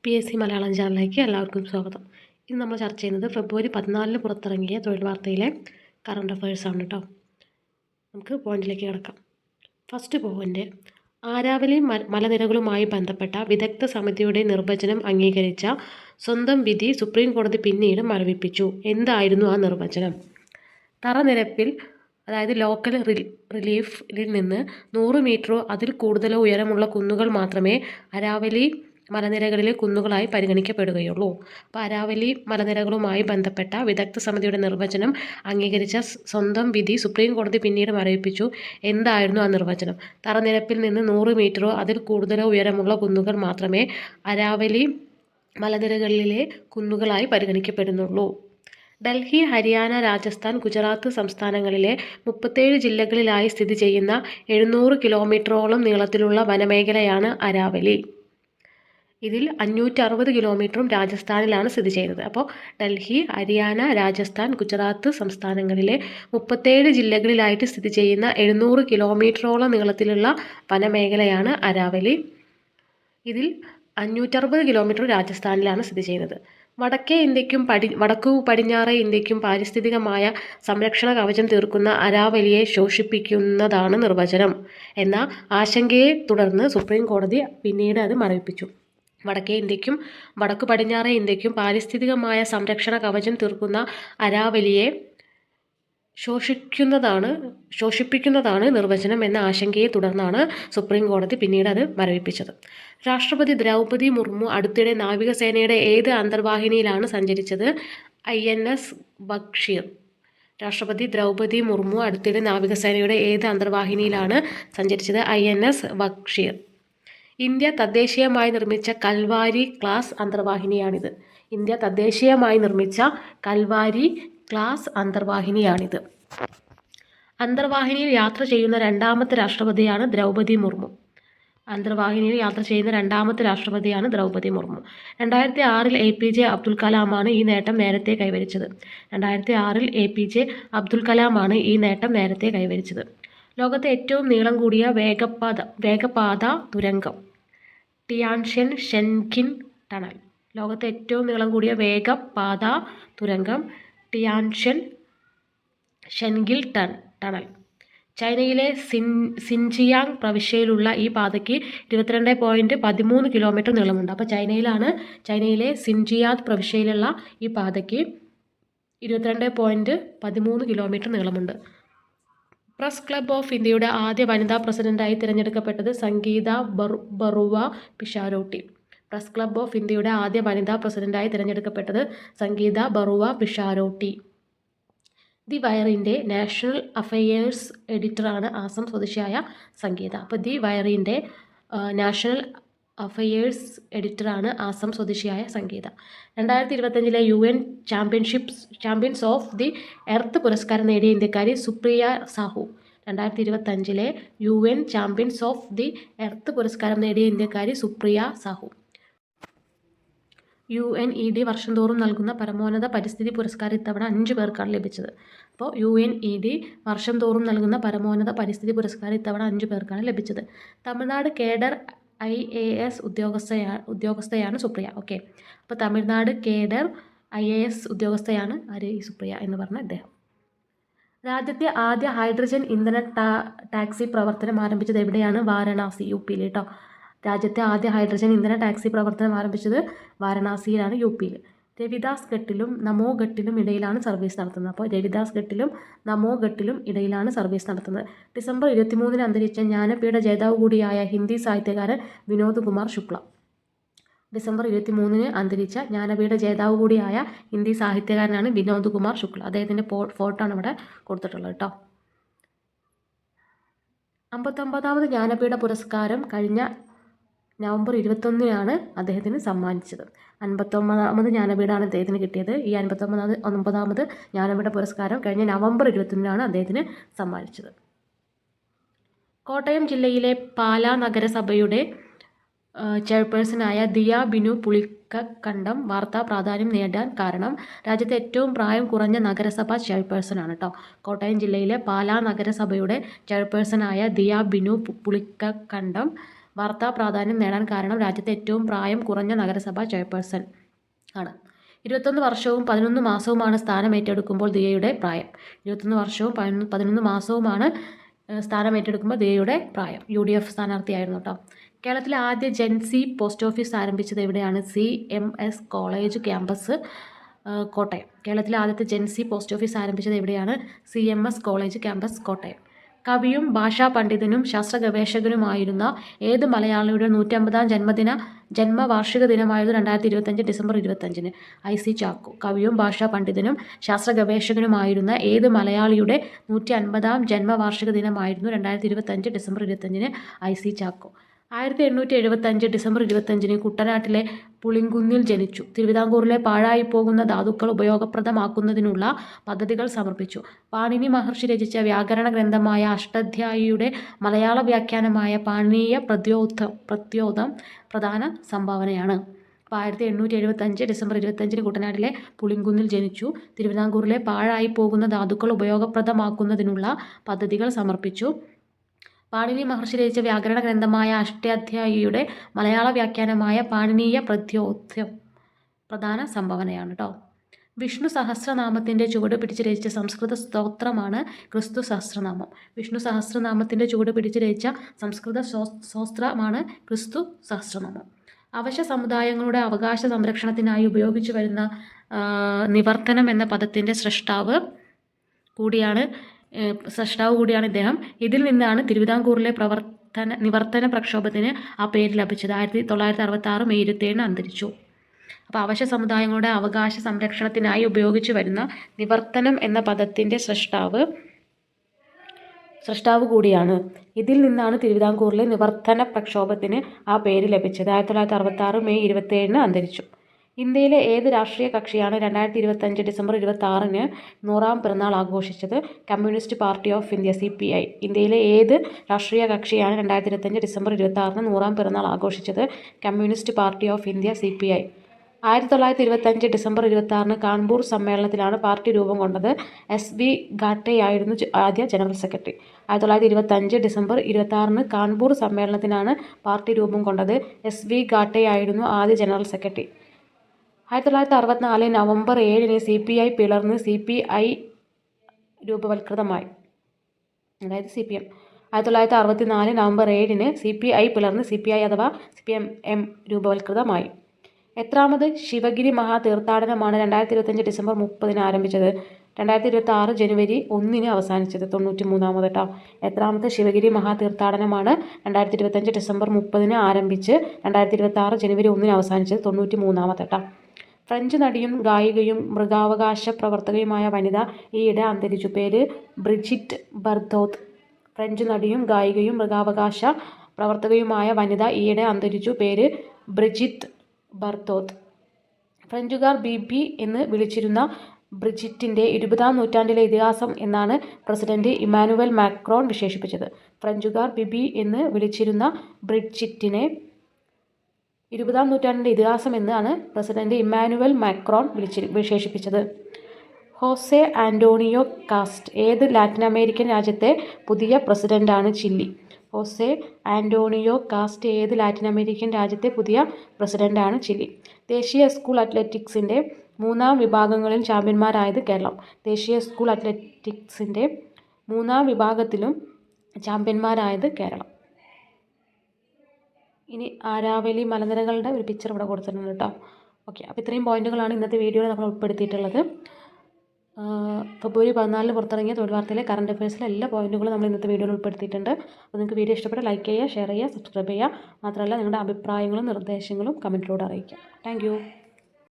PSC Malayalam ചാനലിലേക്ക് എല്ലാവർക്കും സ്വാഗതം. ഇന്ന് നമ്മൾ ചർച്ച ചെയ്യുന്നത് ഫെബ്രുവരി 14 പുറത്തിറങ്ങിയ തൊഴിൽ വാർത്തയിലെ കറണ്ട് അഫയേഴ്സാണ് കേട്ടോ. നമുക്ക് പോയിന്റിലേക്ക് കിടക്കാം. ഫസ്റ്റ് പോയിന്റ്, ആരാവലി മലനിരകളുമായി ബന്ധപ്പെട്ട വിദഗ്ധ സമിതിയുടെ നിർവചനം അംഗീകരിച്ച സ്വന്തം വിധി സുപ്രീം കോടതി പിന്നീട് മരവിപ്പിച്ചു. എന്തായിരുന്നു ആ നിർവചനം? തറനിരപ്പിൽ, അതായത് ലോക്കൽ റിലീഫിൽ നിന്ന് 100 മീറ്ററോ അതിൽ കൂടുതലോ ഉയരമുള്ള കുന്നുകൾ മാത്രമേ അരാവലി മലനിരകളിലെ കുന്നുകളായി പരിഗണിക്കപ്പെടുകയുള്ളൂ. അപ്പോൾ അരാവലി മലനിരകളുമായി ബന്ധപ്പെട്ട വിദഗ്ധ സമിതിയുടെ നിർവചനം അംഗീകരിച്ച സ്വന്തം വിധി സുപ്രീം കോടതി പിന്നീട് മരവിപ്പിച്ചു. എന്തായിരുന്നു ആ നിർവചനം? തറനിരപ്പിൽ നിന്ന് 100 മീറ്ററോ അതിൽ കൂടുതലോ ഉയരമുള്ള കുന്നുകൾ മാത്രമേ അരാവലി മലനിരകളിലെ കുന്നുകളായി പരിഗണിക്കപ്പെടുന്നുള്ളൂ. ഡൽഹി, ഹരിയാന, രാജസ്ഥാൻ, ഗുജറാത്ത് സംസ്ഥാനങ്ങളിലെ 37 ജില്ലകളിലായി സ്ഥിതി ചെയ്യുന്ന 700 കിലോമീറ്ററോളം നീളത്തിലുള്ള വനമേഖലയാണ് അരാവലി. ഇതിൽ 560 കിലോമീറ്ററും രാജസ്ഥാനിലാണ് സ്ഥിതി ചെയ്യുന്നത്. അപ്പോൾ ഡൽഹി, ഹരിയാന, രാജസ്ഥാൻ, ഗുജറാത്ത് സംസ്ഥാനങ്ങളിലെ 37 ജില്ലകളിലായിട്ട് സ്ഥിതി ചെയ്യുന്ന 700 കിലോമീറ്ററോളം നീളത്തിലുള്ള വനമേഖലയാണ് അരാവലി. ഇതിൽ 560 കിലോമീറ്റർ രാജസ്ഥാനിലാണ് സ്ഥിതി ചെയ്യുന്നത്. വടക്കേ ഇന്ത്യക്കും വടക്കു പടിഞ്ഞാറേ ഇന്ത്യക്കും പാരിസ്ഥിതികമായ സംരക്ഷണ കവചം തീർക്കുന്ന അരാവലിയെ ശോഷിപ്പിക്കുന്നതാണ് നിർവചനം എന്ന ആശങ്കയെ തുടർന്ന് സുപ്രീം കോടതി പിന്നീട് അത് മരവിപ്പിച്ചു. വടക്കേ ഇന്ത്യക്കും വടക്കു പടിഞ്ഞാറേ ഇന്ത്യക്കും പാരിസ്ഥിതികമായ സംരക്ഷണ കവചം തീർക്കുന്ന അരാവലിയെ ശോഷിപ്പിക്കുന്നതാണ് നിർവചനം എന്ന ആശങ്കയെ തുടർന്നാണ് സുപ്രീം കോടതി പിന്നീട് അത് മരവിപ്പിച്ചത്. രാഷ്ട്രപതി ദ്രൗപദി മുർമു അടുത്തിടെ നാവികസേനയുടെ ഏത് അന്തർവാഹിനിയിലാണ് സഞ്ചരിച്ചത്? INS ബക്ഷീർ. രാഷ്ട്രപതി ദ്രൗപദി മുർമു അടുത്തിടെ നാവികസേനയുടെ ഏത് അന്തർവാഹിനിയിലാണ് സഞ്ചരിച്ചത്? INS ബക്ഷീർ. ഇന്ത്യ തദ്ദേശീയമായി നിർമ്മിച്ച കൽവാരി ക്ലാസ് അന്തർവാഹിനിയാണിത്. ഇന്ത്യ തദ്ദേശീയമായി നിർമ്മിച്ച കൽവാരി ക്ലാസ് അന്തർവാഹിനിയാണിത്. അന്തർവാഹിനിയിൽ യാത്ര ചെയ്യുന്ന രണ്ടാമത്തെ രാഷ്ട്രപതിയാണ് ദ്രൗപദി മുർമു. അന്തർവാഹിനിയിൽ യാത്ര ചെയ്യുന്ന രണ്ടാമത്തെ രാഷ്ട്രപതിയാണ് ദ്രൗപദി മുർമു. 2006 APJ അബ്ദുൽ കലാമാണ് ഈ നേട്ടം നേരത്തെ കൈവരിച്ചത്. 2006 APJ അബ്ദുൽ കലാമാണ് ഈ നേട്ടം നേരത്തെ കൈവരിച്ചത്. ലോകത്തെ ഏറ്റവും നീളം കൂടിയ വേഗപാത തുരങ്കം ടിയാൻഷ്യൻ ഷെൻഗിൻ ടണൽ. ലോകത്തെ ഏറ്റവും നീളം കൂടിയ വേഗപാത തുരങ്കം ടിയാൻഷ്യൻ ഷെൻഗിൻ ടണൽ. ചൈനയിലെ സിൻജിയാങ് പ്രവിശ്യയിലുള്ള ഈ പാതയ്ക്ക് 22.13 കിലോമീറ്റർ നീളമുണ്ട്. അപ്പോൾ ചൈനയിലെ സിൻജിയാങ് പ്രവിശ്യയിലുള്ള ഈ പാതയ്ക്ക് 22.13 കിലോമീറ്റർ നീളമുണ്ട്. പ്രസ് ക്ലബ് ഓഫ് ഇന്ത്യയുടെ ആദ്യ വനിതാ പ്രസിഡന്റായി തിരഞ്ഞെടുക്കപ്പെട്ടത് സംഗീത ബറുവ പിഷാരോട്ടി. പ്രസ് ക്ലബ് ഓഫ് ഇന്ത്യയുടെ ആദ്യ വനിതാ പ്രസിഡന്റായി തിരഞ്ഞെടുക്കപ്പെട്ടത് സംഗീത ബറുവ പിഷാരോട്ടി. ദി വയറിൻ്റെ നാഷണൽ അഫയേഴ്സ് എഡിറ്ററാണ് ആസം സ്വദേശിയായ സംഗീത. അപ്പോൾ ദി വയറിൻ്റെ നാഷണൽ അഫയേഴ്സ് എഡിറ്ററാണ് ആസം സ്വദേശിയായ Sangeetha. 2025 UN champions of the earth പുരസ്കാരം നേടിയ ഇന്ത്യക്കാരി Supriya Sahu. 2025 UN champions of the earth പുരസ്കാരം നേടിയ ഇന്ത്യക്കാരി സുപ്രിയ സാഹു. UNED വർഷം തോറും നൽകുന്ന പരമോന്നത പരിസ്ഥിതി പുരസ്കാരം ഇത്തവണ 5 പേർക്കാണ് ലഭിച്ചത്. അപ്പോൾ UNED വർഷം തോറും നൽകുന്ന പരമോന്നത പരിസ്ഥിതി പുരസ്കാരം ഇത്തവണ 5 പേർക്കാണ് ലഭിച്ചത്. തമിഴ്നാട് കേഡർ IAS ഉദ്യോഗസ്ഥയാണ് സുപ്രിയ. ഓക്കെ, അപ്പോൾ തമിഴ്നാട് കേഡർ IAS ഉദ്യോഗസ്ഥയാണ് ആര്? ഈ സുപ്രിയ എന്ന് പറഞ്ഞ ഇദ്ദേഹം. രാജ്യത്തെ ആദ്യ ഹൈഡ്രജൻ ഇന്ധന ടാക്സി പ്രവർത്തനം ആരംഭിച്ചത് എവിടെയാണ്? വാരണാസി, UP യിൽ കേട്ടോ. രാജ്യത്തെ ആദ്യ ഹൈഡ്രജൻ ഇന്ധന ടാക്സി പ്രവർത്തനം ആരംഭിച്ചത് വാരണാസിയിലാണ്, UP യിൽ. രവിദാസ് ഘട്ടിലും നമോ ഘട്ടിലും ഇടയിലാണ് സർവീസ് നടത്തുന്നത്. അപ്പോൾ രവിദാസ് ഘട്ടിലും നമോ ഘട്ടിലും ഇടയിലാണ് സർവീസ് നടത്തുന്നത്. ഡിസംബർ 23 അന്തരിച്ച ജ്ഞാനപീഠ ജേതാവ് കൂടിയായ ഹിന്ദി സാഹിത്യകാരൻ വിനോദ് കുമാർ ശുക്ല. ഡിസംബർ 23 അന്തരിച്ച ജ്ഞാനപീഠ ജേതാവ് കൂടിയായ ഹിന്ദി സാഹിത്യകാരനാണ് വിനോദ് കുമാർ ശുക്ല. അദ്ദേഹത്തിൻ്റെ ഫോട്ടോ ആണ് ഇവിടെ കൊടുത്തിട്ടുള്ളത് കേട്ടോ. 59ാമത് ജ്ഞാനപീഠ പുരസ്കാരം കഴിഞ്ഞ നവംബർ 21 അദ്ദേഹത്തിന് സമ്മാനിച്ചത്. 59ാമത് ജ്ഞാനപീഠമാണ് അദ്ദേഹത്തിന് കിട്ടിയത്. ഈ 59ാമത് ജ്ഞാനപീഠ പുരസ്കാരം കഴിഞ്ഞ നവംബർ 21 അദ്ദേഹത്തിന് സമ്മാനിച്ചത്. കോട്ടയം ജില്ലയിലെ പാലാ നഗരസഭയുടെ ചെയർപേഴ്സണായ ദിയ ബിനു പുളിക്കക്കണ്ടം വാർത്താ പ്രാധാന്യം നേടാൻ കാരണം രാജ്യത്തെ ഏറ്റവും പ്രായം കുറഞ്ഞ നഗരസഭ ചെയർപേഴ്സണാണ് കേട്ടോ. കോട്ടയം ജില്ലയിലെ പാലാ നഗരസഭയുടെ ചെയർപേഴ്സണായ ദിയ ബിനു പുളിക്കക്കണ്ടം വാർത്താ പ്രാധാന്യം നേടാൻ കാരണം രാജ്യത്തെ ഏറ്റവും പ്രായം കുറഞ്ഞ നഗരസഭാ ചെയർപേഴ്സൺ ആണ്. 21 വർഷവും 11 മാസവുമാണ് സ്ഥാനമേറ്റെടുക്കുമ്പോൾ ദിയയുടെ പ്രായം. 21 വർഷവും 11 മാസവുമാണ് സ്ഥാനമേറ്റെടുക്കുമ്പോൾ ദിയയുടെ പ്രായം. UDF സ്ഥാനാർത്ഥിയായിരുന്നു കേട്ടോ. കേരളത്തിലെ ആദ്യ ജെൻസി പോസ്റ്റ് ഓഫീസ് ആരംഭിച്ചത് എവിടെയാണ്? CMS college campus, Kottayam. കേരളത്തിലെ ആദ്യത്തെ ജെൻസി പോസ്റ്റ് ഓഫീസ് ആരംഭിച്ചത് എവിടെയാണ്? CMS college campus, Kottayam. കവിയും ഭാഷാ പണ്ഡിതനും ശാസ്ത്ര ഗവേഷകനുമായിരുന്ന ഏത് മലയാളിയുടെ 150-ാം ജന്മവാർഷിക ദിനമായിരുന്നു 2025 ഡിസംബർ 25-ന്? IC ചാക്കോ. കവിയും ഭാഷാ പണ്ഡിതനും ശാസ്ത്ര ഗവേഷകനുമായിരുന്ന ഏത് മലയാളിയുടെ 150-ാം ജന്മവാർഷിക ദിനമായിരുന്നു 2025 ഡിസംബർ 25-ന്? IC ചാക്കോ. 1875 ഡിസംബർ 25-ന് കുട്ടനാട്ടിലെ പുളിങ്കുന്നിൽ ജനിച്ചു. തിരുവിതാംകൂറിലെ പാഴായിപ്പോകുന്ന ധാതുക്കൾ ഉപയോഗപ്രദമാക്കുന്നതിനുള്ള പദ്ധതികൾ സമർപ്പിച്ചു. പാണിനി മഹർഷി രചിച്ച വ്യാകരണ ഗ്രന്ഥമായ അഷ്ടാധ്യായിയുടെ മലയാള വ്യാഖ്യാനമായ പാണിനീയ പ്രത്യോദം പ്രധാന സംഭാവനയാണ്. 1875 ഡിസംബർ 25-ന് കുട്ടനാട്ടിലെ പുളിങ്കുന്നിൽ ജനിച്ചു. തിരുവിതാംകൂറിലെ പാഴായിപ്പോകുന്ന ധാതുക്കൾ ഉപയോഗപ്രദമാക്കുന്നതിനുള്ള പദ്ധതികൾ സമർപ്പിച്ചു. പാണിനി മഹർഷി രചിച്ച വ്യാകരണ ഗ്രന്ഥമായ അഷ്ടാധ്യായിയുടെ മലയാള വ്യാഖ്യാനമായ പാണിനീയ പ്രത്യോദം പ്രധാന സംഭാവനയാണ് കേട്ടോ. വിഷ്ണു സഹസ്രനാമത്തിൻ്റെ ചുവട് പിടിച്ച് രചിച്ച സംസ്കൃത സ്തോത്രമാണ് ക്രിസ്തു സഹസ്രനാമം. വിഷ്ണു സഹസ്രനാമത്തിൻ്റെ ചുവട് പിടിച്ച് രചിച്ച സംസ്കൃത സ്തോത്രമാണ് ക്രിസ്തു സഹസ്രനാമം. അവശ്യ സമുദായങ്ങളുടെ അവകാശ സംരക്ഷണത്തിനായി ഉപയോഗിച്ചു വരുന്ന നിവർത്തനം എന്ന പദത്തിൻ്റെ സൃഷ്ടാവ് കൂടിയാണ് ഇദ്ദേഹം. ഇതിൽ നിന്നാണ് തിരുവിതാംകൂറിലെ നിവർത്തന പ്രക്ഷോഭത്തിന് ആ പേര് ലഭിച്ചത്. 1966 മെയ് 27-ന് അന്തരിച്ചു. അപ്പോൾ അവശ്യ സമുദായങ്ങളുടെ അവകാശ സംരക്ഷണത്തിനായി ഉപയോഗിച്ചു വരുന്ന നിവർത്തനം എന്ന പദത്തിൻ്റെ സൃഷ്ടാവ് കൂടിയാണ്. ഇതിൽ നിന്നാണ് തിരുവിതാംകൂറിലെ നിവർത്തന പ്രക്ഷോഭത്തിന് ആ പേര് ലഭിച്ചത്. 1966 മെയ് 27-ന് അന്തരിച്ചു. ഇന്ത്യയിലെ ഏത് രാഷ്ട്രീയ കക്ഷിയാണ് 2025 ഡിസംബർ 26-ന് 100-ാം പിറന്നാൾ ആഘോഷിച്ചത്? Communist party of India, CPI. ഇന്ത്യയിലെ ഏത് രാഷ്ട്രീയ കക്ഷിയാണ് 2025 ഡിസംബർ 26-ന് 100-ാം പിറന്നാൾ ആഘോഷിച്ചത്? Communist party of India, CPI. 1925 December 26-ന് കാൺപൂർ സമ്മേളനത്തിലാണ് പാർട്ടി രൂപം കൊണ്ടത്. SV ഘാട്ടെയായിരുന്നു ആദ്യ ജനറൽ സെക്രട്ടറി. 1925 ഡിസംബർ 26-ന് കാൺപൂർ സമ്മേളനത്തിലാണ് പാർട്ടി രൂപം കൊണ്ടത്. SV ഘാട്ടെയായിരുന്നു ആദ്യ ജനറൽ സെക്രട്ടറി. 1964 നവംബർ 7-ന് CPI പിളർന്ന് CPI രൂപവത്കൃതമായി. അതായത് CPM. 1964 നവംബർ 7-ന് CPI പിളർന്ന് CPI അഥവാ CPM രൂപവത്കൃതമായി. എത്രാമത് ശിവഗിരി മഹാതീർത്ഥാടനമാണ് 2025 ഡിസംബർ 30-ന് ആരംഭിച്ചത്? 2026 ജനുവരി 1-ന് അവസാനിച്ചത്. 93-ാമത് കേട്ടോ. എത്രാമത്തെ ശിവഗിരി മഹാതീർത്ഥാടനമാണ് 2025 ഡിസംബർ 30-ന് ആരംഭിച്ച് 2026 ജനുവരി 1-ന് അവസാനിച്ചത്. 93-ാമത് കേട്ടോ. ഫ്രഞ്ച് നടിയും ഗായികയും മൃഗാവകാശ പ്രവർത്തകയുമായ വനിത ഈയിടെ അന്തരിച്ചു. പേര് ബ്രിജിറ്റ് ബർത്തോത്ത്. ഫ്രഞ്ച് നടിയും ഗായികയും മൃഗാവകാശ പ്രവർത്തകയുമായ വനിത ഈയിടെ അന്തരിച്ചു. പേര് ബ്രിജിറ്റ് ബർത്തോത്ത്. ഫ്രഞ്ചുകാർ ബിബി എന്ന് വിളിച്ചിരുന്ന ബ്രിജിറ്റിൻ്റെ 20-ാം നൂറ്റാണ്ടിലെ ഇതിഹാസം എന്നാണ് പ്രസിഡന്റ് ഇമ്മാനുവൽ മാക്രോൺ വിശേഷിപ്പിച്ചത്. ഫ്രഞ്ചുകാർ ബിബി എന്ന് വിളിച്ചിരുന്ന ബ്രിജിറ്റിനെ 20-ാം നൂറ്റാണ്ടിൻ്റെ ഇതിഹാസം എന്നാണ് പ്രസിഡന്റ് ഇമ്മാനുവൽ മാക്രോൺ വിശേഷിപ്പിച്ചത്. ഹോസെ ആൻ്റോണിയോ കാസ്റ്റ് ഏത് ലാറ്റിൻ അമേരിക്കൻ രാജ്യത്തെ പുതിയ പ്രസിഡന്റാണ്? ചില്ലി. ഹോസെ ആൻ്റോണിയോ കാസ്റ്റ് ഏത് ലാറ്റിൻ അമേരിക്കൻ രാജ്യത്തെ പുതിയ പ്രസിഡന്റാണ്? ചില്ലി. ദേശീയ സ്കൂൾ അത്ലറ്റിക്സിൻ്റെ 3-ാം വിഭാഗങ്ങളിൽ ചാമ്പ്യന്മാരായത് കേരളം. ദേശീയ സ്കൂൾ അത്ലറ്റിക്സിൻ്റെ 3-ാം വിഭാഗത്തിലും ചാമ്പ്യന്മാരായത് കേരളം. ഇനി ആരാവലി മലനിരകളുടെ ഒരു പിക്ചർ ഇവിടെ കൊടുത്തിട്ടുണ്ട് കേട്ടോ. ഓക്കെ, അപ്പോൾ ഇത്രയും പോയിന്റുകളാണ് ഇന്നത്തെ വീഡിയോയിൽ നമ്മൾ ഉൾപ്പെടുത്തിയിട്ടുള്ളത്. ഫെബ്രുവരി 14-ന് പുറത്തിറങ്ങിയ തൊഴിൽ വാർത്തയിലെ കറണ്ട് അഫയേഴ്സിലെ എല്ലാ പോയിന്റുകളും നമ്മൾ ഇന്നത്തെ വീഡിയോയിൽ ഉൾപ്പെടുത്തിയിട്ടുണ്ട്. അപ്പോൾ നിങ്ങൾക്ക് വീഡിയോ ഇഷ്ടപ്പെട്ട ലൈക്ക് ചെയ്യുക, ഷെയർ ചെയ്യുക, സബ്സ്ക്രൈബ് ചെയ്യുക. മാത്രമല്ല നിങ്ങളുടെ അഭിപ്രായങ്ങളും നിർദ്ദേശങ്ങളും കമൻറ്റിലൂടെ അറിയിക്കുക. താങ്ക്